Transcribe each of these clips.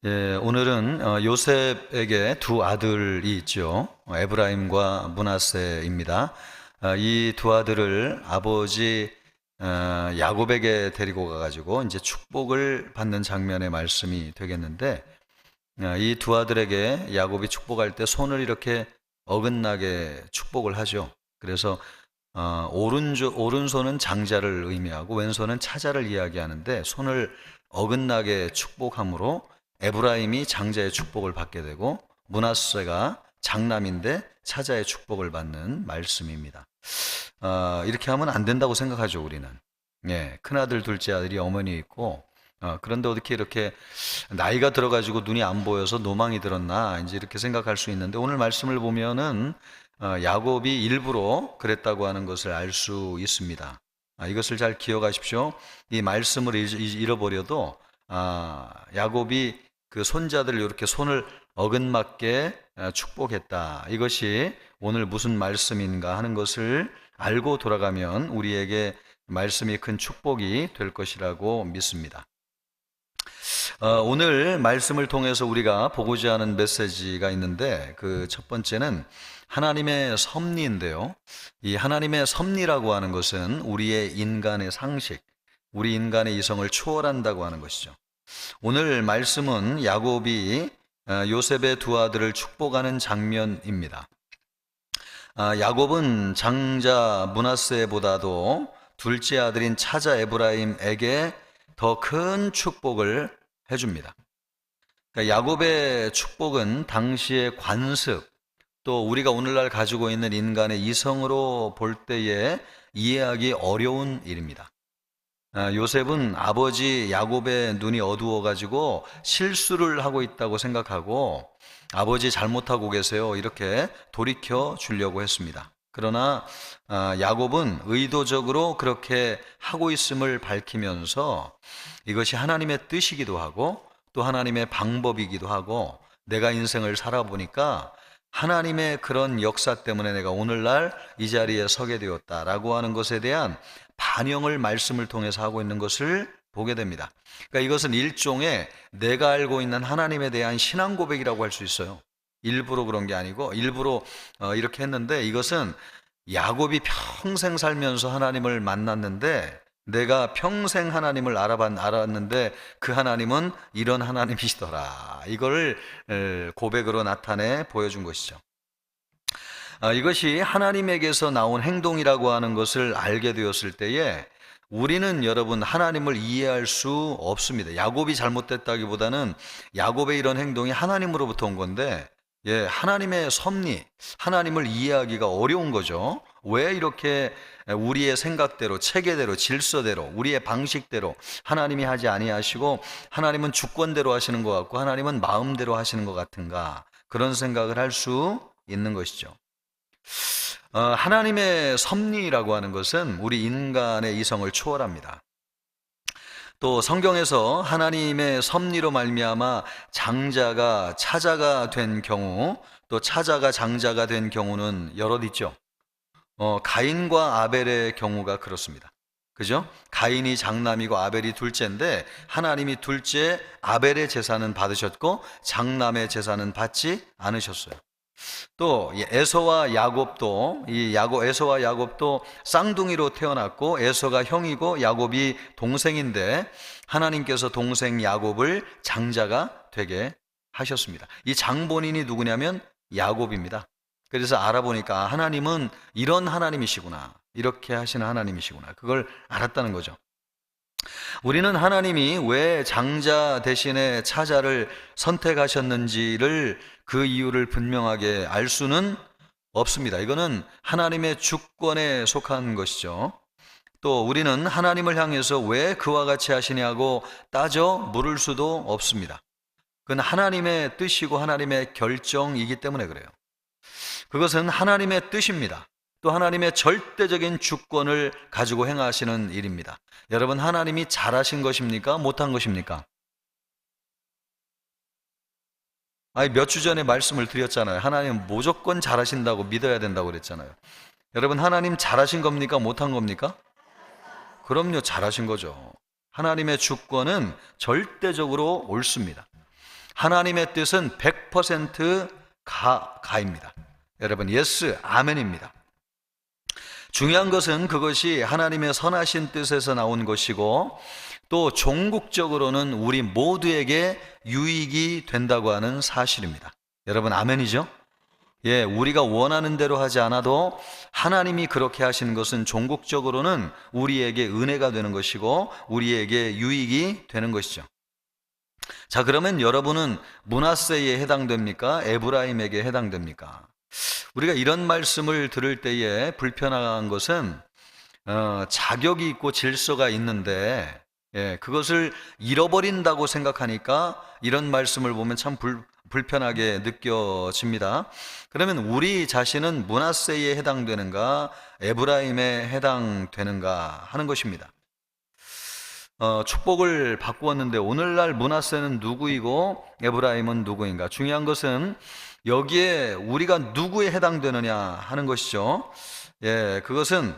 오늘은 요셉에게 두 아들이 있죠. 에브라임과 므낫세입니다. 이 두 아들을 아버지 야곱에게 데리고 가가지고 이제 축복을 받는 장면의 말씀이 되겠는데, 이 두 아들에게 야곱이 축복할 때 손을 이렇게 어긋나게 축복을 하죠. 그래서 오른손은 장자를 의미하고 왼손은 차자를 이야기하는데, 손을 어긋나게 축복함으로 에브라임이 장자의 축복을 받게 되고 므낫세가 장남인데 차자의 축복을 받는 말씀입니다. 이렇게 하면 안 된다고 생각하죠, 우리는. 큰아들, 둘째 아들이 어머니 있고, 그런데 어떻게 이렇게 나이가 들어가지고 눈이 안 보여서 노망이 들었나, 이제 이렇게 생각할 수 있는데, 오늘 말씀을 보면은 야곱이 일부러 그랬다고 하는 것을 알 수 있습니다. 이것을 잘 기억하십시오. 이 말씀을 잃어버려도 야곱이 그 손자들을 이렇게 손을 어긋맞게 축복했다. 이것이 오늘 무슨 말씀인가 하는 것을 알고 돌아가면 우리에게 말씀이 큰 축복이 될 것이라고 믿습니다. 오늘 말씀을 통해서 우리가 보고자 하는 메시지가 있는데, 그 첫 번째는 하나님의 섭리인데요. 이 하나님의 섭리라고 하는 것은 우리의 인간의 상식, 우리 인간의 이성을 초월한다고 하는 것이죠. 오늘 말씀은 야곱이 요셉의 두 아들을 축복하는 장면입니다. 야곱은 장자 므낫세보다도 둘째 아들인 차자 에브라임에게 더 큰 축복을 해줍니다. 그러니까 야곱의 축복은 당시의 관습, 또 우리가 오늘날 가지고 있는 인간의 이성으로 볼 때에 이해하기 어려운 일입니다. 요셉은 아버지 야곱의 눈이 어두워가지고 실수를 하고 있다고 생각하고, 아버지 잘못하고 계세요, 이렇게 돌이켜 주려고 했습니다. 그러나 야곱은 의도적으로 그렇게 하고 있음을 밝히면서 이것이 하나님의 뜻이기도 하고 또 하나님의 방법이기도 하고, 내가 인생을 살아보니까 하나님의 그런 역사 때문에 내가 오늘날 이 자리에 서게 되었다라고 하는 것에 대한 반영을 말씀을 통해서 하고 있는 것을 보게 됩니다. 그러니까 이것은 일종의 내가 알고 있는 하나님에 대한 신앙 고백이라고 할 수 있어요. 일부러 그런 게 아니고 일부러 이렇게 했는데, 이것은 야곱이 평생 살면서 하나님을 만났는데, 내가 평생 하나님을 알았는데 그 하나님은 이런 하나님이시더라, 이걸 고백으로 나타내 보여준 것이죠. 이것이 하나님에게서 나온 행동이라고 하는 것을 알게 되었을 때에 우리는, 여러분, 하나님을 이해할 수 없습니다. 야곱이 잘못됐다기보다는 야곱의 이런 행동이 하나님으로부터 온 건데, 하나님의 섭리, 하나님을 이해하기가 어려운 거죠. 왜 이렇게 우리의 생각대로, 체계대로, 질서대로, 우리의 방식대로 하나님이 하지 아니하시고 하나님은 주권대로 하시는 것 같고 하나님은 마음대로 하시는 것 같은가, 그런 생각을 할 수 있는 것이죠. 하나님의 섭리라고 하는 것은 우리 인간의 이성을 초월합니다. 또 성경에서 하나님의 섭리로 말미암아 장자가 차자가 된 경우, 또 차자가 장자가 된 경우는 여럿 있죠. 가인과 아벨의 경우가 그렇습니다. 그죠? 가인이 장남이고 아벨이 둘째인데, 하나님이 둘째 아벨의 제사는 받으셨고 장남의 제사는 받지 않으셨어요. 또 에서와 야곱도, 에서와 야곱도 쌍둥이로 태어났고, 에서가 형이고 야곱이 동생인데 하나님께서 동생 야곱을 장자가 되게 하셨습니다. 이 장본인이 누구냐면 야곱입니다. 그래서 알아보니까 하나님은 이런 하나님이시구나, 이렇게 하시는 하나님이시구나, 그걸 알았다는 거죠. 우리는 하나님이 왜 장자 대신에 차자를 선택하셨는지를, 그 이유를 분명하게 알 수는 없습니다. 이거는 하나님의 주권에 속한 것이죠. 또 우리는 하나님을 향해서 왜 그와 같이 하시냐고 따져 물을 수도 없습니다. 그건 하나님의 뜻이고 하나님의 결정이기 때문에 그래요. 그것은 하나님의 뜻입니다. 또 하나님의 절대적인 주권을 가지고 행하시는 일입니다. 여러분, 하나님이 잘하신 것입니까? 못한 것입니까? 몇 주 전에 말씀을 드렸잖아요. 하나님 무조건 잘하신다고 믿어야 된다고 그랬잖아요. 여러분, 하나님 잘하신 겁니까? 못한 겁니까? 그럼요, 잘하신 거죠. 하나님의 주권은 절대적으로 옳습니다. 하나님의 뜻은 100% 가입니다. 여러분, 예스, 아멘입니다. 중요한 것은 그것이 하나님의 선하신 뜻에서 나온 것이고, 또 종국적으로는 우리 모두에게 유익이 된다고 하는 사실입니다. 여러분, 아멘이죠? 예, 우리가 원하는 대로 하지 않아도 하나님이 그렇게 하시는 것은 종국적으로는 우리에게 은혜가 되는 것이고 우리에게 유익이 되는 것이죠. 자, 그러면 여러분은 므낫세에 해당됩니까? 에브라임에게 해당됩니까? 우리가 이런 말씀을 들을 때에 불편한 것은 자격이 있고 질서가 있는데 그것을 잃어버린다고 생각하니까 이런 말씀을 보면 참 불편하게 느껴집니다. 그러면 우리 자신은 므낫세에 해당되는가 에브라임에 해당되는가 하는 것입니다. 축복을 바꾸었는데 오늘날 므낫세는 누구이고 에브라임은 누구인가? 중요한 것은 여기에 우리가 누구에 해당되느냐 하는 것이죠. 예, 그것은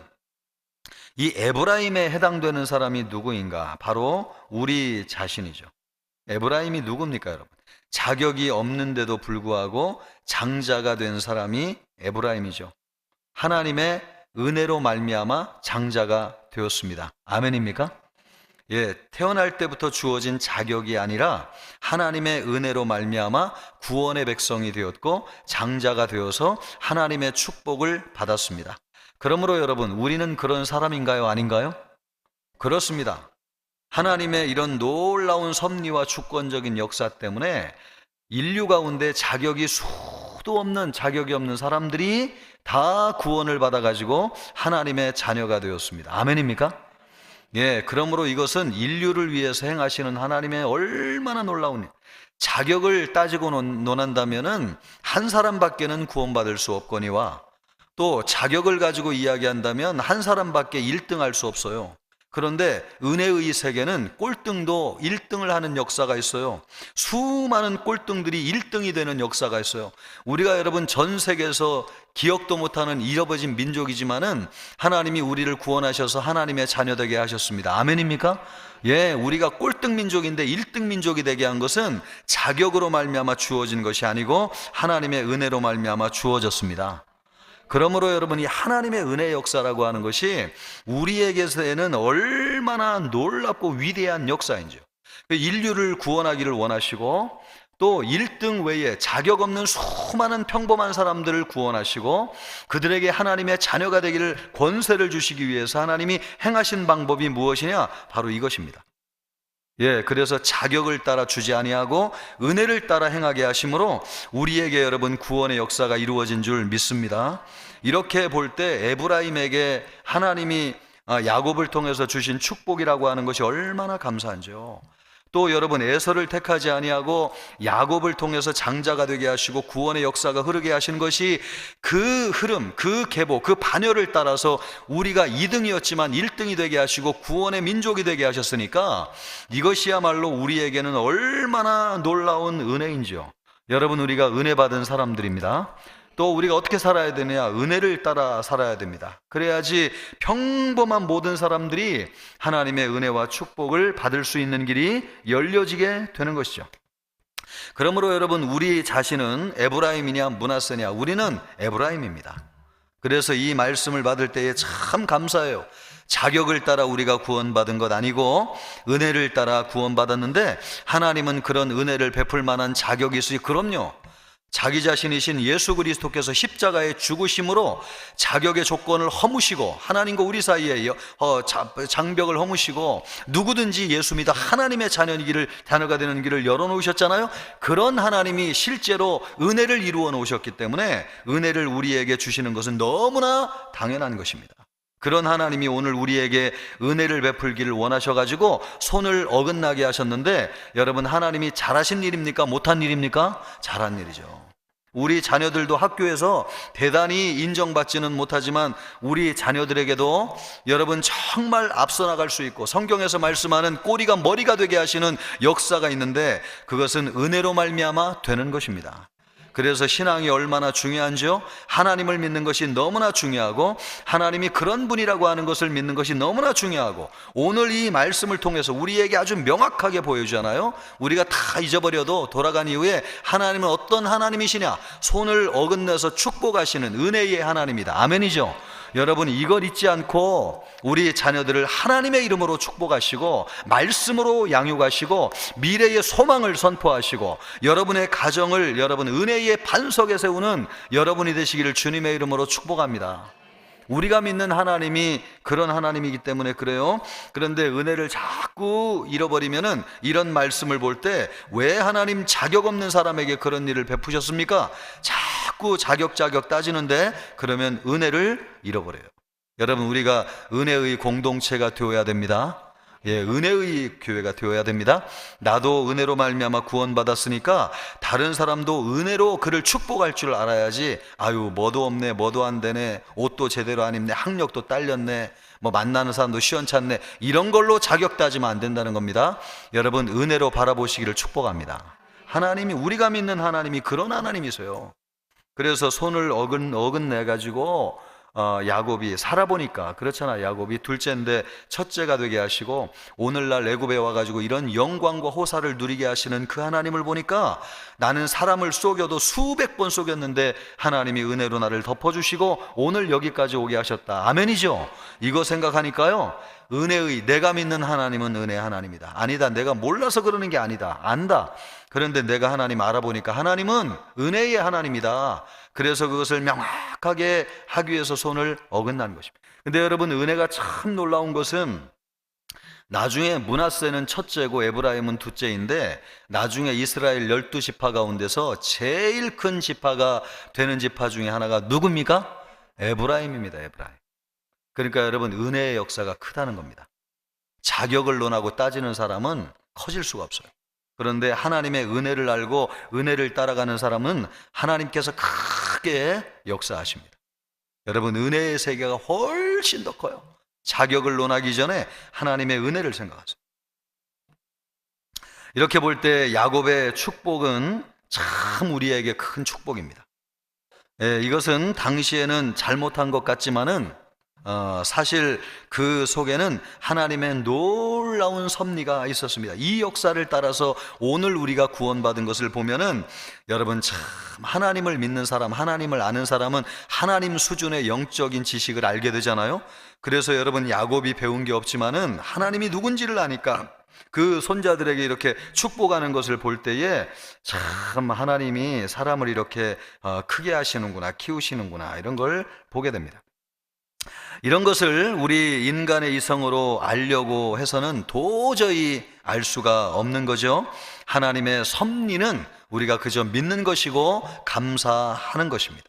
이 에브라임에 해당되는 사람이 누구인가? 바로 우리 자신이죠. 에브라임이 누굽니까, 여러분? 자격이 없는데도 불구하고 장자가 된 사람이 에브라임이죠. 하나님의 은혜로 말미암아 장자가 되었습니다. 아멘입니까? 예, 태어날 때부터 주어진 자격이 아니라 하나님의 은혜로 말미암아 구원의 백성이 되었고 장자가 되어서 하나님의 축복을 받았습니다. 그러므로 여러분, 우리는 그런 사람인가요? 아닌가요? 그렇습니다. 하나님의 이런 놀라운 섭리와 주권적인 역사 때문에 인류 가운데 자격이 없는 사람들이 다 구원을 받아가지고 하나님의 자녀가 되었습니다. 아멘입니까? 예, 그러므로 이것은 인류를 위해서 행하시는 하나님의 얼마나 놀라운 일. 자격을 따지고 논한다면은 한 사람밖에는 구원받을 수 없거니와 또 자격을 가지고 이야기한다면 한 사람밖에 1등할 수 없어요. 그런데 은혜의 세계는 꼴등도 1등을 하는 역사가 있어요. 수많은 꼴등들이 1등이 되는 역사가 있어요. 우리가 여러분 전 세계에서 기억도 못하는 잃어버진 민족이지만은 하나님이 우리를 구원하셔서 하나님의 자녀 되게 하셨습니다. 아멘입니까? 예, 우리가 꼴등 민족인데 1등 민족이 되게 한 것은 자격으로 말미암아 주어진 것이 아니고 하나님의 은혜로 말미암아 주어졌습니다. 그러므로 여러분, 이 하나님의 은혜의 역사라고 하는 것이 우리에게서는 얼마나 놀랍고 위대한 역사인지요. 인류를 구원하기를 원하시고 또 1등 외에 자격 없는 수많은 평범한 사람들을 구원하시고 그들에게 하나님의 자녀가 되기를 권세를 주시기 위해서 하나님이 행하신 방법이 무엇이냐? 바로 이것입니다. 예, 그래서 자격을 따라 주지 아니하고 은혜를 따라 행하게 하심으로 우리에게 여러분 구원의 역사가 이루어진 줄 믿습니다. 이렇게 볼 때 에브라임에게 하나님이 야곱을 통해서 주신 축복이라고 하는 것이 얼마나 감사한지요. 또 여러분, 에서를 택하지 아니하고 야곱을 통해서 장자가 되게 하시고 구원의 역사가 흐르게 하신 것이 그 흐름, 그 계보, 그 반열을 따라서 우리가 2등이었지만 1등이 되게 하시고 구원의 민족이 되게 하셨으니까 이것이야말로 우리에게는 얼마나 놀라운 은혜인지요. 여러분, 우리가 은혜 받은 사람들입니다. 또 우리가 어떻게 살아야 되느냐? 은혜를 따라 살아야 됩니다. 그래야지 평범한 모든 사람들이 하나님의 은혜와 축복을 받을 수 있는 길이 열려지게 되는 것이죠. 그러므로 여러분, 우리 자신은 에브라임이냐 므낫세냐? 우리는 에브라임입니다. 그래서 이 말씀을 받을 때에 참 감사해요. 자격을 따라 우리가 구원받은 것 아니고 은혜를 따라 구원받았는데 하나님은 그런 은혜를 베풀 만한 자격이 있으니 그럼요. 자기 자신이신 예수 그리스도께서 십자가의 죽으심으로 자격의 조건을 허무시고 하나님과 우리 사이에 장벽을 허무시고 누구든지 예수 믿어 하나님의 자녀가 되는 길을 열어놓으셨잖아요. 그런 하나님이 실제로 은혜를 이루어 놓으셨기 때문에 은혜를 우리에게 주시는 것은 너무나 당연한 것입니다. 그런 하나님이 오늘 우리에게 은혜를 베풀기를 원하셔가지고 손을 어긋나게 하셨는데 여러분, 하나님이 잘하신 일입니까? 못한 일입니까? 잘한 일이죠. 우리 자녀들도 학교에서 대단히 인정받지는 못하지만 우리 자녀들에게도 여러분 정말 앞서 나갈 수 있고 성경에서 말씀하는 꼬리가 머리가 되게 하시는 역사가 있는데 그것은 은혜로 말미암아 되는 것입니다. 그래서 신앙이 얼마나 중요한지요? 하나님을 믿는 것이 너무나 중요하고 하나님이 그런 분이라고 하는 것을 믿는 것이 너무나 중요하고 오늘 이 말씀을 통해서 우리에게 아주 명확하게 보여주잖아요. 우리가 다 잊어버려도 돌아간 이후에 하나님은 어떤 하나님이시냐? 손을 어긋내서 축복하시는 은혜의 하나님이다. 아멘이죠? 여러분, 이걸 잊지 않고 우리 자녀들을 하나님의 이름으로 축복하시고 말씀으로 양육하시고 미래의 소망을 선포하시고 여러분의 가정을 여러분 은혜의 반석에 세우는 여러분이 되시기를 주님의 이름으로 축복합니다. 우리가 믿는 하나님이 그런 하나님이기 때문에 그래요. 그런데 은혜를 자꾸 잃어버리면은 이런 말씀을 볼 때 왜 하나님 자격 없는 사람에게 그런 일을 베푸셨습니까? 자꾸 자격 따지는데 그러면 은혜를 잃어버려요. 여러분, 우리가 은혜의 공동체가 되어야 됩니다. 은혜의 교회가 되어야 됩니다. 나도 은혜로 말미암아 구원받았으니까 다른 사람도 은혜로 그를 축복할 줄 알아야지. 아유, 뭐도 없네, 뭐도 안 되네, 옷도 제대로 안 입네, 학력도 딸렸네, 뭐 만나는 사람도 시원찮네, 이런 걸로 자격 따지면 안 된다는 겁니다. 여러분, 은혜로 바라보시기를 축복합니다. 하나님이, 우리가 믿는 하나님이 그런 하나님이세요. 그래서 손을 어긋내가지고 야곱이 살아보니까 그렇잖아. 야곱이 둘째인데 첫째가 되게 하시고 오늘날 애굽에 와가지고 이런 영광과 호사를 누리게 하시는 그 하나님을 보니까 나는 사람을 속여도 수백 번 속였는데 하나님이 은혜로 나를 덮어주시고 오늘 여기까지 오게 하셨다. 아멘이죠? 이거 생각하니까요, 내가 믿는 하나님은 은혜 하나님이다. 아니다, 내가 몰라서 그러는 게 아니다. 안다. 그런데 내가 하나님 알아보니까 하나님은 은혜의 하나님이다. 그래서 그것을 명확하게 하기 위해서 손을 어긋난 것입니다. 근데 여러분, 은혜가 참 놀라운 것은 나중에 므낫세는 첫째고 에브라임은 둘째인데 나중에 이스라엘 12지파 가운데서 제일 큰 지파가 되는 지파 중에 하나가 누굽니까? 에브라임입니다. 에브라임. 그러니까 여러분, 은혜의 역사가 크다는 겁니다. 자격을 논하고 따지는 사람은 커질 수가 없어요. 그런데 하나님의 은혜를 알고 은혜를 따라가는 사람은 하나님께서 크게 역사하십니다. 여러분, 은혜의 세계가 훨씬 더 커요. 자격을 논하기 전에 하나님의 은혜를 생각하세요. 이렇게 볼 때 야곱의 축복은 참 우리에게 큰 축복입니다. 이것은 당시에는 잘못한 것 같지만은 사실 그 속에는 하나님의 놀라운 섭리가 있었습니다. 이 역사를 따라서 오늘 우리가 구원받은 것을 보면은 여러분, 참 하나님을 믿는 사람, 하나님을 아는 사람은 하나님 수준의 영적인 지식을 알게 되잖아요. 그래서 여러분, 야곱이 배운 게 없지만은 하나님이 누군지를 아니까 그 손자들에게 이렇게 축복하는 것을 볼 때에 참 하나님이 사람을 이렇게 크게 하시는구나, 키우시는구나, 이런 걸 보게 됩니다. 이런 것을 우리 인간의 이성으로 알려고 해서는 도저히 알 수가 없는 거죠. 하나님의 섭리는 우리가 그저 믿는 것이고 감사하는 것입니다.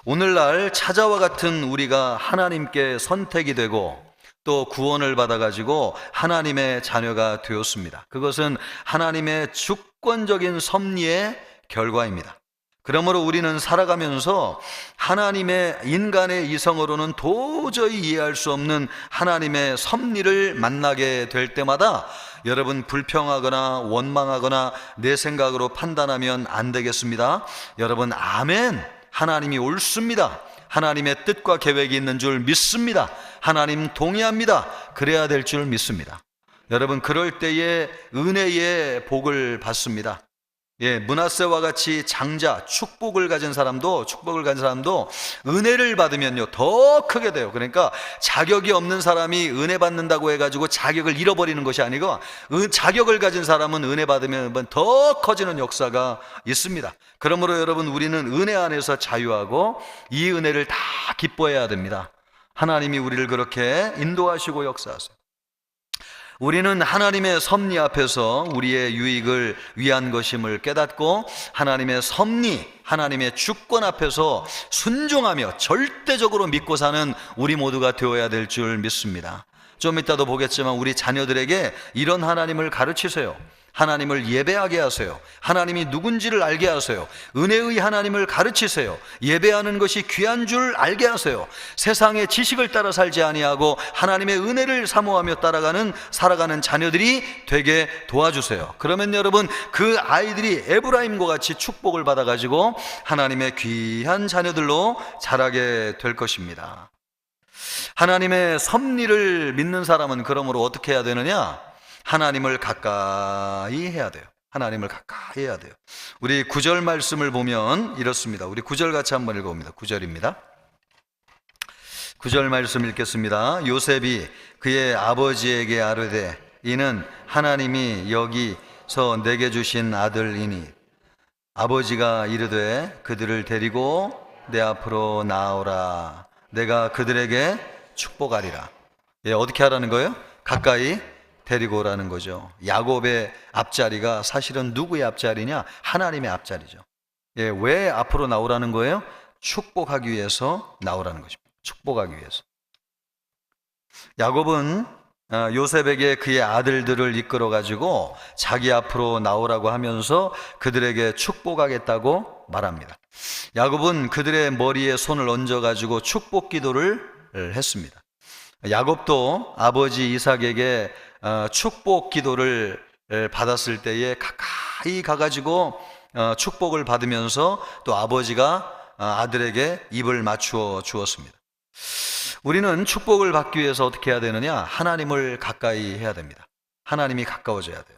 오늘날 찾아와 같은 우리가 하나님께 선택이 되고 또 구원을 받아가지고 하나님의 자녀가 되었습니다. 그것은 하나님의 주권적인 섭리의 결과입니다. 그러므로 우리는 살아가면서 하나님의 인간의 이성으로는 도저히 이해할 수 없는 하나님의 섭리를 만나게 될 때마다 여러분, 불평하거나 원망하거나 내 생각으로 판단하면 안 되겠습니다. 여러분, 아멘. 하나님이 옳습니다. 하나님의 뜻과 계획이 있는 줄 믿습니다. 하나님 동의합니다. 그래야 될 줄 믿습니다. 여러분, 그럴 때에 은혜의 복을 받습니다. 므낫세와 같이 장자, 축복을 가진 사람도 은혜를 받으면요 더 크게 돼요. 그러니까 자격이 없는 사람이 은혜 받는다고 해가지고 자격을 잃어버리는 것이 아니고 자격을 가진 사람은 은혜 받으면 더 커지는 역사가 있습니다. 그러므로 여러분, 우리는 은혜 안에서 자유하고 이 은혜를 다 기뻐해야 됩니다. 하나님이 우리를 그렇게 인도하시고 역사하세요. 우리는 하나님의 섭리 앞에서 우리의 유익을 위한 것임을 깨닫고 하나님의 섭리, 하나님의 주권 앞에서 순종하며 절대적으로 믿고 사는 우리 모두가 되어야 될 줄 믿습니다. 좀 이따도 보겠지만 우리 자녀들에게 이런 하나님을 가르치세요. 하나님을 예배하게 하세요. 하나님이 누군지를 알게 하세요. 은혜의 하나님을 가르치세요. 예배하는 것이 귀한 줄 알게 하세요. 세상의 지식을 따라 살지 아니하고 하나님의 은혜를 사모하며 살아가는 자녀들이 되게 도와주세요. 그러면 여러분, 그 아이들이 에브라임과 같이 축복을 받아가지고 하나님의 귀한 자녀들로 자라게 될 것입니다. 하나님의 섭리를 믿는 사람은 그러므로 어떻게 해야 되느냐? 하나님을 가까이 해야 돼요. 하나님을 가까이 해야 돼요. 우리 9절 말씀을 보면 이렇습니다. 우리 9절 같이 한번 읽어봅니다. 9절입니다. 9절 말씀 읽겠습니다. 요셉이 그의 아버지에게 아뢰되 이는 하나님이 여기서 내게 주신 아들이니 아버지가 이르되 그들을 데리고 내 앞으로 나오라. 내가 그들에게 축복하리라. 어떻게 하라는 거예요? 가까이 데리고 오라는 거죠. 야곱의 앞자리가 사실은 누구의 앞자리냐? 하나님의 앞자리죠. 왜 앞으로 나오라는 거예요? 축복하기 위해서 나오라는 것입니다. 축복하기 위해서. 야곱은 요셉에게 그의 아들들을 이끌어 가지고 자기 앞으로 나오라고 하면서 그들에게 축복하겠다고 말합니다. 야곱은 그들의 머리에 손을 얹어 가지고 축복 기도를 했습니다. 야곱도 아버지 이삭에게 축복 기도를 받았을 때에 가까이 가가지고 축복을 받으면서 또 아버지가 아들에게 입을 맞추어 주었습니다. 우리는 축복을 받기 위해서 어떻게 해야 되느냐? 하나님을 가까이 해야 됩니다. 하나님이 가까워져야 돼요.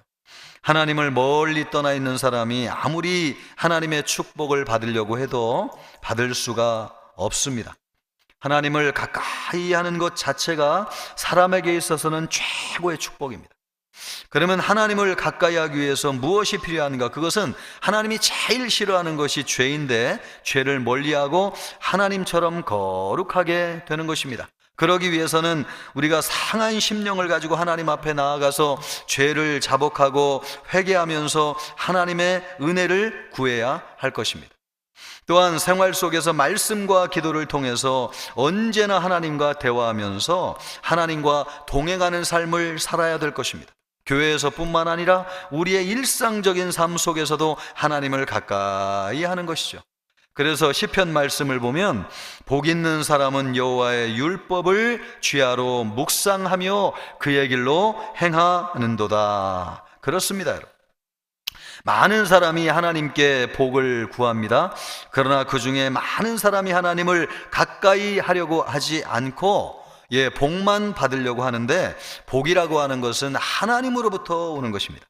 하나님을 멀리 떠나 있는 사람이 아무리 하나님의 축복을 받으려고 해도 받을 수가 없습니다. 하나님을 가까이 하는 것 자체가 사람에게 있어서는 최고의 축복입니다. 그러면 하나님을 가까이 하기 위해서 무엇이 필요한가? 그것은 하나님이 제일 싫어하는 것이 죄인데 죄를 멀리하고 하나님처럼 거룩하게 되는 것입니다. 그러기 위해서는 우리가 상한 심령을 가지고 하나님 앞에 나아가서 죄를 자복하고 회개하면서 하나님의 은혜를 구해야 할 것입니다. 또한 생활 속에서 말씀과 기도를 통해서 언제나 하나님과 대화하면서 하나님과 동행하는 삶을 살아야 될 것입니다. 교회에서뿐만 아니라 우리의 일상적인 삶 속에서도 하나님을 가까이 하는 것이죠. 그래서 시편 말씀을 보면 복 있는 사람은 여호와의 율법을 주야로 묵상하며 그의 길로 행하는도다. 그렇습니다, 여러분. 많은 사람이 하나님께 복을 구합니다. 그러나 그 중에 많은 사람이 하나님을 가까이 하려고 하지 않고 복만 받으려고 하는데, 복이라고 하는 것은 하나님으로부터 오는 것입니다.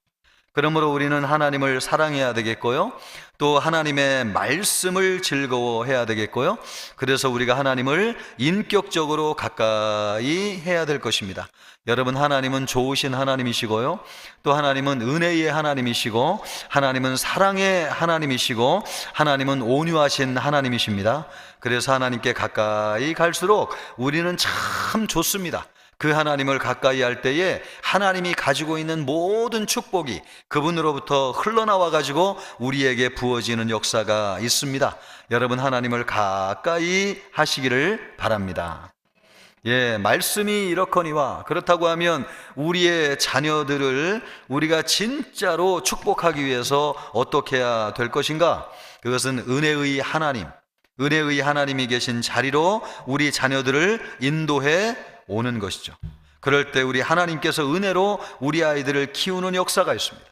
그러므로 우리는 하나님을 사랑해야 되겠고요, 또 하나님의 말씀을 즐거워해야 되겠고요, 그래서 우리가 하나님을 인격적으로 가까이 해야 될 것입니다. 여러분, 하나님은 좋으신 하나님이시고요, 또 하나님은 은혜의 하나님이시고, 하나님은 사랑의 하나님이시고, 하나님은 온유하신 하나님이십니다. 그래서 하나님께 가까이 갈수록 우리는 참 좋습니다. 그 하나님을 가까이 할 때에 하나님이 가지고 있는 모든 축복이 그분으로부터 흘러나와 가지고 우리에게 부어지는 역사가 있습니다. 여러분, 하나님을 가까이 하시기를 바랍니다. 말씀이 이렇거니와, 그렇다고 하면 우리의 자녀들을 우리가 진짜로 축복하기 위해서 어떻게 해야 될 것인가? 그것은 은혜의 하나님, 은혜의 하나님이 계신 자리로 우리 자녀들을 인도해 오는 것이죠. 그럴 때 우리 하나님께서 은혜로 우리 아이들을 키우는 역사가 있습니다.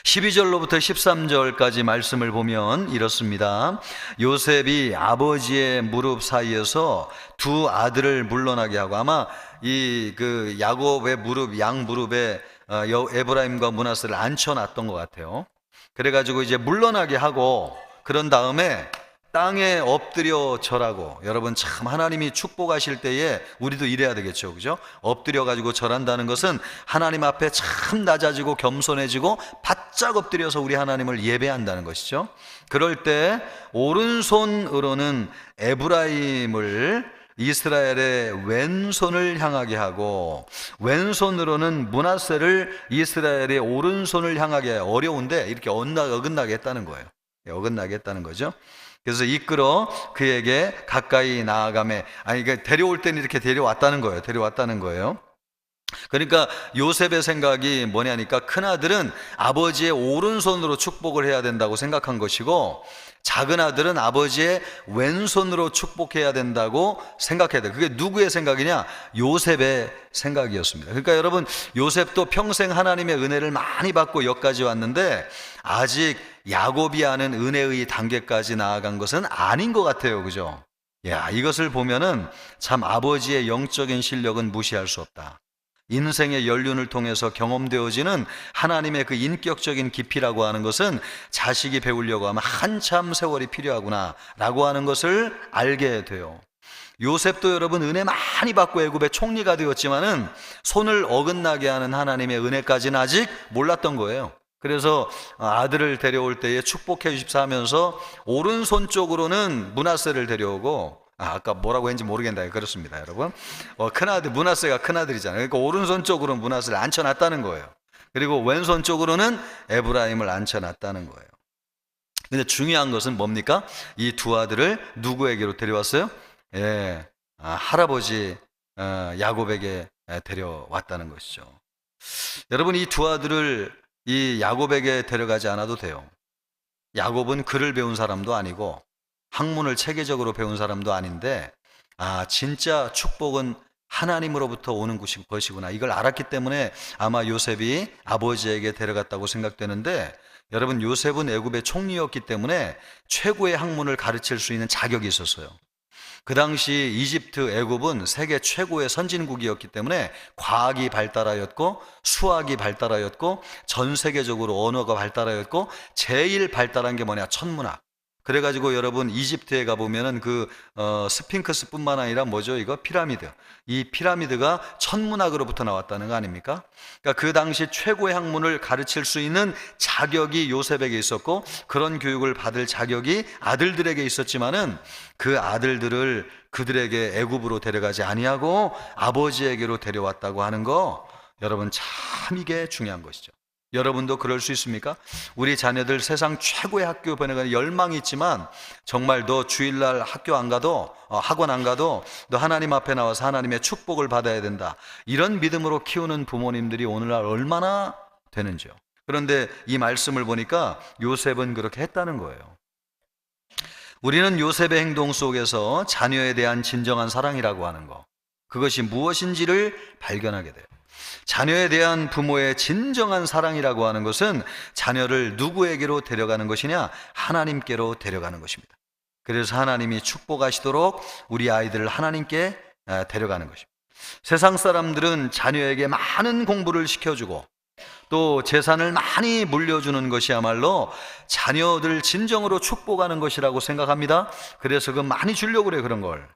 12절로부터 13절까지 말씀을 보면 이렇습니다. 요셉이 아버지의 무릎 사이에서 두 아들을 물러나게 하고, 아마 그 야곱의 무릎, 양 무릎에 에브라임과 므낫세를 앉혀놨던 것 같아요. 그래가지고 이제 물러나게 하고, 그런 다음에 땅에 엎드려 절하고. 여러분, 참 하나님이 축복하실 때에 우리도 이래야 되겠죠, 그죠? 엎드려 가지고 절한다는 것은 하나님 앞에 참 낮아지고 겸손해지고 바짝 엎드려서 우리 하나님을 예배한다는 것이죠. 그럴 때 오른손으로는 에브라임을, 이스라엘의 왼손을 향하게 하고, 왼손으로는 므낫세를 이스라엘의 오른손을 향하게 해요. 어려운데 이렇게 어긋나게 했다는 거예요. 어긋나게 했다는 거죠. 그래서 이끌어 그에게 가까이 나아가매, 그러니까 데려올 때는 이렇게 데려왔다는 거예요. 그러니까 요셉의 생각이 뭐냐니까 큰아들은 아버지의 오른손으로 축복을 해야 된다고 생각한 것이고, 작은 아들은 아버지의 왼손으로 축복해야 된다고 생각해야 돼. 그게 누구의 생각이냐? 요셉의 생각이었습니다. 그러니까 여러분, 요셉도 평생 하나님의 은혜를 많이 받고 여기까지 왔는데 아직 야곱이 아는 은혜의 단계까지 나아간 것은 아닌 것 같아요. 그죠? 야, 이것을 보면은 참 아버지의 영적인 실력은 무시할 수 없다. 인생의 연륜을 통해서 경험되어지는 하나님의 그 인격적인 깊이라고 하는 것은 자식이 배우려고 하면 한참 세월이 필요하구나 라고 하는 것을 알게 돼요. 요셉도 여러분 은혜 많이 받고 애굽의 총리가 되었지만은 손을 어긋나게 하는 하나님의 은혜까지는 아직 몰랐던 거예요. 그래서 아들을 데려올 때에 축복해 주십사 하면서 오른손 쪽으로는 므낫세를 데려오고, 아까 뭐라고 했는지 모르겠는데 그렇습니다, 여러분. 큰아들, 므낫세가 큰아들이잖아요. 그러니까 오른손 쪽으로 므낫세를 앉혀놨다는 거예요. 그리고 왼손 쪽으로는 에브라임을 앉혀놨다는 거예요. 근데 중요한 것은 뭡니까? 이 두 아들을 누구에게로 데려왔어요? 할아버지 야곱에게 데려왔다는 것이죠. 여러분, 이 두 아들을 이 야곱에게 데려가지 않아도 돼요. 야곱은 글을 배운 사람도 아니고 학문을 체계적으로 배운 사람도 아닌데, 진짜 축복은 하나님으로부터 오는 것이구나, 이걸 알았기 때문에 아마 요셉이 아버지에게 데려갔다고 생각되는데, 여러분, 요셉은 애굽의 총리였기 때문에 최고의 학문을 가르칠 수 있는 자격이 있었어요. 그 당시 이집트, 애굽은 세계 최고의 선진국이었기 때문에 과학이 발달하였고 수학이 발달하였고 전 세계적으로 언어가 발달하였고 제일 발달한 게 뭐냐? 천문학. 그래가지고 여러분, 이집트에 가보면은 스핑크스 뿐만 아니라 뭐죠? 이거 피라미드. 이 피라미드가 천문학으로부터 나왔다는 거 아닙니까? 그러니까 그 당시 최고의 학문을 가르칠 수 있는 자격이 요셉에게 있었고, 그런 교육을 받을 자격이 아들들에게 있었지만은 그 아들들을 그들에게 애굽으로 데려가지 아니하고 아버지에게로 데려왔다고 하는 거, 여러분, 참 이게 중요한 것이죠. 여러분도 그럴 수 있습니까? 우리 자녀들 세상 최고의 학교 보내가는 열망이 있지만 정말 너 주일날 학교 안 가도, 학원 안 가도 너 하나님 앞에 나와서 하나님의 축복을 받아야 된다, 이런 믿음으로 키우는 부모님들이 오늘날 얼마나 되는지요. 그런데 이 말씀을 보니까 요셉은 그렇게 했다는 거예요. 우리는 요셉의 행동 속에서 자녀에 대한 진정한 사랑이라고 하는 거, 그것이 무엇인지를 발견하게 돼요. 자녀에 대한 부모의 진정한 사랑이라고 하는 것은 자녀를 누구에게로 데려가는 것이냐? 하나님께로 데려가는 것입니다. 그래서 하나님이 축복하시도록 우리 아이들을 하나님께 데려가는 것입니다. 세상 사람들은 자녀에게 많은 공부를 시켜주고 또 재산을 많이 물려주는 것이야말로 자녀들 진정으로 축복하는 것이라고 생각합니다. 그래서 많이 주려고 그래요, 그런 걸.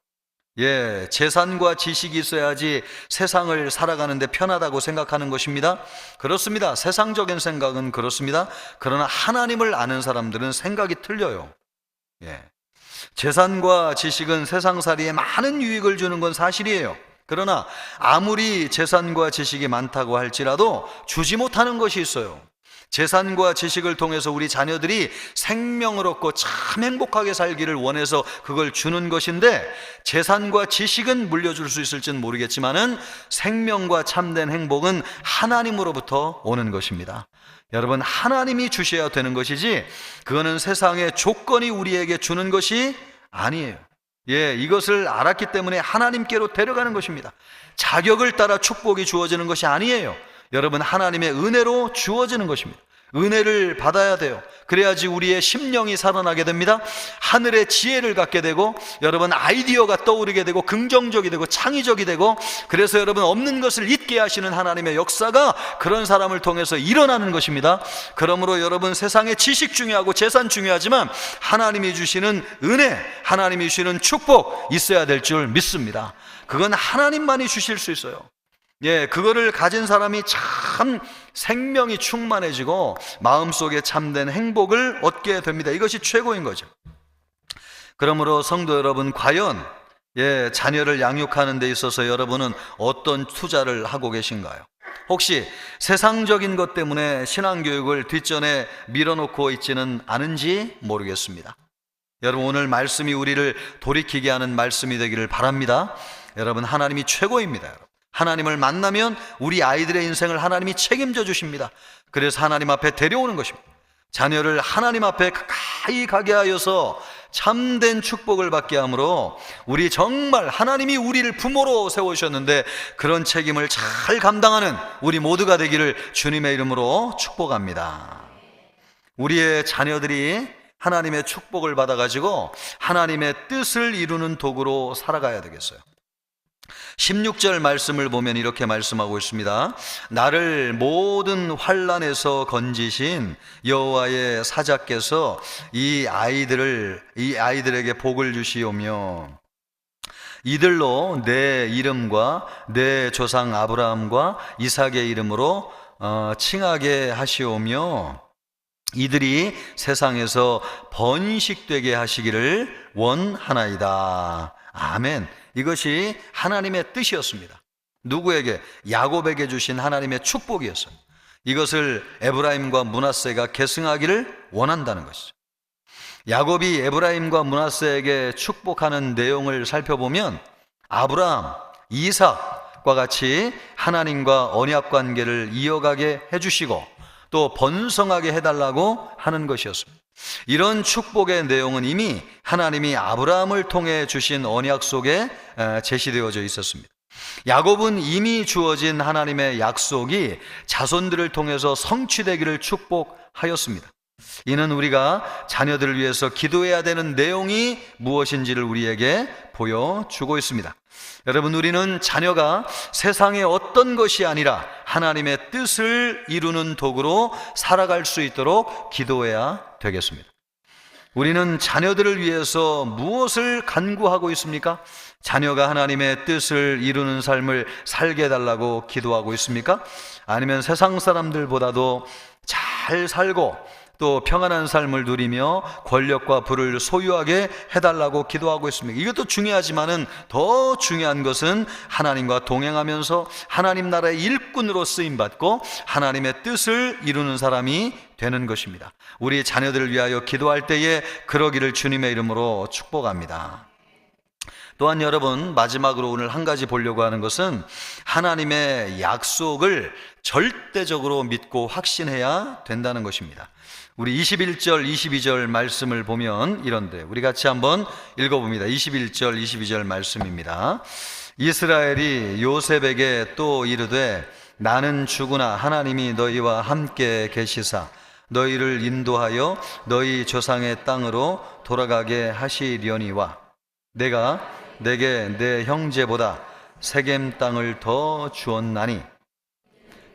재산과 지식이 있어야지 세상을 살아가는데 편하다고 생각하는 것입니다. 그렇습니다. 세상적인 생각은 그렇습니다. 그러나 하나님을 아는 사람들은 생각이 틀려요. 재산과 지식은 세상살이에 많은 유익을 주는 건 사실이에요. 그러나 아무리 재산과 지식이 많다고 할지라도 주지 못하는 것이 있어요. 재산과 지식을 통해서 우리 자녀들이 생명을 얻고 참 행복하게 살기를 원해서 그걸 주는 것인데, 재산과 지식은 물려줄 수 있을지는 모르겠지만은 생명과 참된 행복은 하나님으로부터 오는 것입니다. 여러분, 하나님이 주셔야 되는 것이지 그거는 세상의 조건이 우리에게 주는 것이 아니에요. 이것을 알았기 때문에 하나님께로 데려가는 것입니다. 자격을 따라 축복이 주어지는 것이 아니에요. 여러분, 하나님의 은혜로 주어지는 것입니다. 은혜를 받아야 돼요. 그래야지 우리의 심령이 살아나게 됩니다. 하늘의 지혜를 갖게 되고 여러분 아이디어가 떠오르게 되고 긍정적이 되고 창의적이 되고, 그래서 여러분 없는 것을 있게 하시는 하나님의 역사가 그런 사람을 통해서 일어나는 것입니다. 그러므로 여러분, 세상의 지식 중요하고 재산 중요하지만 하나님이 주시는 은혜, 하나님이 주시는 축복 있어야 될 줄 믿습니다. 그건 하나님만이 주실 수 있어요. 그거를 가진 사람이 참 생명이 충만해지고 마음속에 참된 행복을 얻게 됩니다. 이것이 최고인 거죠. 그러므로 성도 여러분, 과연 자녀를 양육하는 데 있어서 여러분은 어떤 투자를 하고 계신가요? 혹시 세상적인 것 때문에 신앙교육을 뒷전에 밀어놓고 있지는 않은지 모르겠습니다. 여러분, 오늘 말씀이 우리를 돌이키게 하는 말씀이 되기를 바랍니다. 여러분, 하나님이 최고입니다. 하나님을 만나면 우리 아이들의 인생을 하나님이 책임져 주십니다. 그래서 하나님 앞에 데려오는 것입니다. 자녀를 하나님 앞에 가까이 가게 하여서 참된 축복을 받게 하므로 우리 정말 하나님이 우리를 부모로 세우셨는데 그런 책임을 잘 감당하는 우리 모두가 되기를 주님의 이름으로 축복합니다. 우리의 자녀들이 하나님의 축복을 받아가지고 하나님의 뜻을 이루는 도구로 살아가야 되겠어요. 16절 말씀을 보면 이렇게 말씀하고 있습니다. 나를 모든 환난에서 건지신 여호와의 사자께서 이 아이들에게 복을 주시오며 이들로 내 이름과 내 조상 아브라함과 이삭의 이름으로 칭하게 하시오며 이들이 세상에서 번식되게 하시기를 원하나이다. 아멘. 이것이 하나님의 뜻이었습니다. 누구에게? 야곱에게 주신 하나님의 축복이었어요. 이것을 에브라임과 므낫세가 계승하기를 원한다는 것이죠. 야곱이 에브라임과 므낫세에게 축복하는 내용을 살펴보면 아브라함, 이삭과 같이 하나님과 언약 관계를 이어가게 해주시고 또 번성하게 해달라고 하는 것이었습니다. 이런 축복의 내용은 이미 하나님이 아브라함을 통해 주신 언약 속에 제시되어져 있었습니다. 야곱은 이미 주어진 하나님의 약속이 자손들을 통해서 성취되기를 축복하였습니다. 이는 우리가 자녀들을 위해서 기도해야 되는 내용이 무엇인지를 우리에게 보여주고 있습니다. 여러분, 우리는 자녀가 세상의 어떤 것이 아니라 하나님의 뜻을 이루는 도구로 살아갈 수 있도록 기도해야 되겠습니다. 우리는 자녀들을 위해서 무엇을 간구하고 있습니까? 자녀가 하나님의 뜻을 이루는 삶을 살게 해달라고 기도하고 있습니까? 아니면 세상 사람들보다도 잘 살고 또 평안한 삶을 누리며 권력과 부를 소유하게 해달라고 기도하고 있습니다. 이것도 중요하지만은 더 중요한 것은 하나님과 동행하면서 하나님 나라의 일꾼으로 쓰임받고 하나님의 뜻을 이루는 사람이 되는 것입니다. 우리 자녀들을 위하여 기도할 때에 그러기를 주님의 이름으로 축복합니다. 또한 여러분, 마지막으로 오늘 한 가지 보려고 하는 것은 하나님의 약속을 절대적으로 믿고 확신해야 된다는 것입니다. 우리 21절, 22절 말씀을 보면 이런데 우리 같이 한번 읽어봅니다. 21절, 22절 말씀입니다. 이스라엘이 요셉에게 또 이르되 나는 주구나 하나님이 너희와 함께 계시사 너희를 인도하여 너희 조상의 땅으로 돌아가게 하시려니와 내가 내게 내 형제보다 세겜 땅을 더 주었나니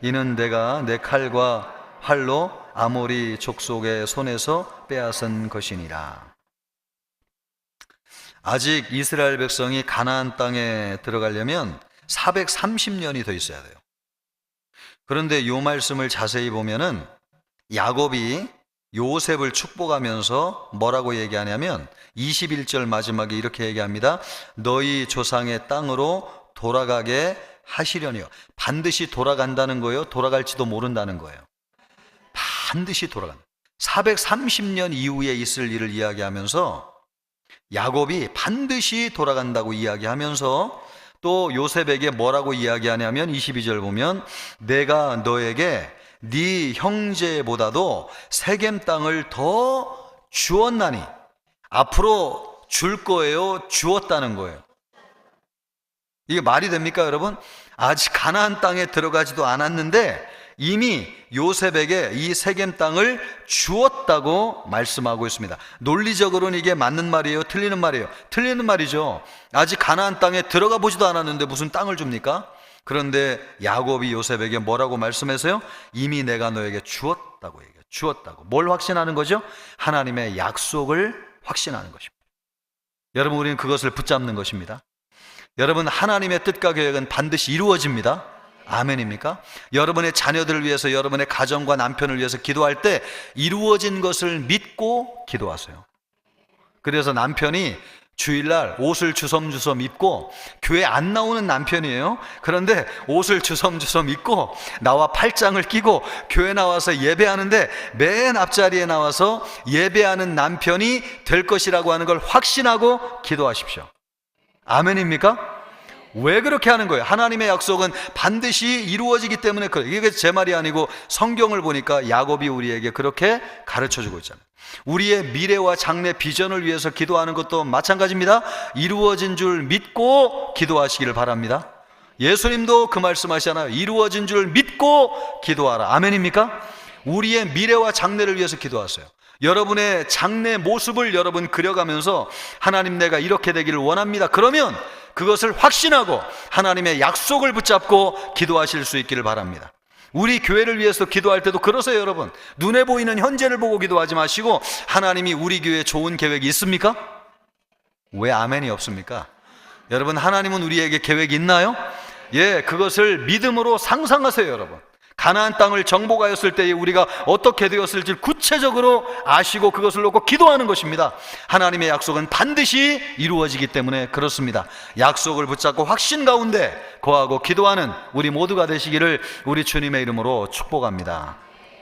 이는 내가 내 칼과 활로 아모리 족속의 손에서 빼앗은 것이니라. 아직 이스라엘 백성이 가나안 땅에 들어가려면 430년이 더 있어야 돼요. 그런데 이 말씀을 자세히 보면은 야곱이 요셉을 축복하면서 뭐라고 얘기하냐면 21절 마지막에 이렇게 얘기합니다. 너희 조상의 땅으로 돌아가게 하시려니요. 반드시 돌아간다는 거예요? 돌아갈지도 모른다는 거예요? 반드시 돌아간다. 430년 이후에 있을 일을 이야기하면서 야곱이 반드시 돌아간다고 이야기하면서 또 요셉에게 뭐라고 이야기하냐면 22절 보면 내가 너에게 네 형제보다도 세겜 땅을 더 주었나니 앞으로 줄 거예요? 주었다는 거예요? 이게 말이 됩니까 여러분? 아직 가나안 땅에 들어가지도 않았는데 이미 요셉에게 이 세겜 땅을 주었다고 말씀하고 있습니다. 논리적으로는 이게 맞는 말이에요? 틀리는 말이에요? 틀리는 말이죠. 아직 가나안 땅에 들어가 보지도 않았는데 무슨 땅을 줍니까? 그런데 야곱이 요셉에게 뭐라고 말씀해서요? 이미 내가 너에게 주었다고 얘기해요. 주었다고. 뭘 확신하는 거죠? 하나님의 약속을 확신하는 것입니다. 여러분, 우리는 그것을 붙잡는 것입니다. 여러분, 하나님의 뜻과 계획은 반드시 이루어집니다. 아멘입니까? 여러분의 자녀들을 위해서, 여러분의 가정과 남편을 위해서 기도할 때 이루어진 것을 믿고 기도하세요. 그래서 남편이 주일날 옷을 주섬주섬 입고, 교회 안 나오는 남편이에요. 그런데 옷을 주섬주섬 입고 나와 팔짱을 끼고 교회 나와서 예배하는데 맨 앞자리에 나와서 예배하는 남편이 될 것이라고 하는 걸 확신하고 기도하십시오. 아멘입니까? 왜 그렇게 하는 거예요? 하나님의 약속은 반드시 이루어지기 때문에 그래요. 이게 제 말이 아니고 성경을 보니까 야곱이 우리에게 그렇게 가르쳐주고 있잖아요. 우리의 미래와 장래 비전을 위해서 기도하는 것도 마찬가지입니다. 이루어진 줄 믿고 기도하시기를 바랍니다. 예수님도 그 말씀하시잖아요. 이루어진 줄 믿고 기도하라. 아멘입니까? 우리의 미래와 장래를 위해서 기도하세요. 여러분의 장래 모습을 여러분 그려가면서 하나님 내가 이렇게 되기를 원합니다. 그러면 그것을 확신하고 하나님의 약속을 붙잡고 기도하실 수 있기를 바랍니다. 우리 교회를 위해서 기도할 때도 그러세요. 여러분, 눈에 보이는 현재를 보고 기도하지 마시고 하나님이 우리 교회에 좋은 계획이 있습니까? 왜 아멘이 없습니까? 여러분, 하나님은 우리에게 계획이 있나요? 예, 그것을 믿음으로 상상하세요. 여러분, 가나안 땅을 정복하였을 때에 우리가 어떻게 되었을지 구체적으로 아시고 그것을 놓고 기도하는 것입니다. 하나님의 약속은 반드시 이루어지기 때문에 그렇습니다. 약속을 붙잡고 확신 가운데 거하고 기도하는 우리 모두가 되시기를 우리 주님의 이름으로 축복합니다.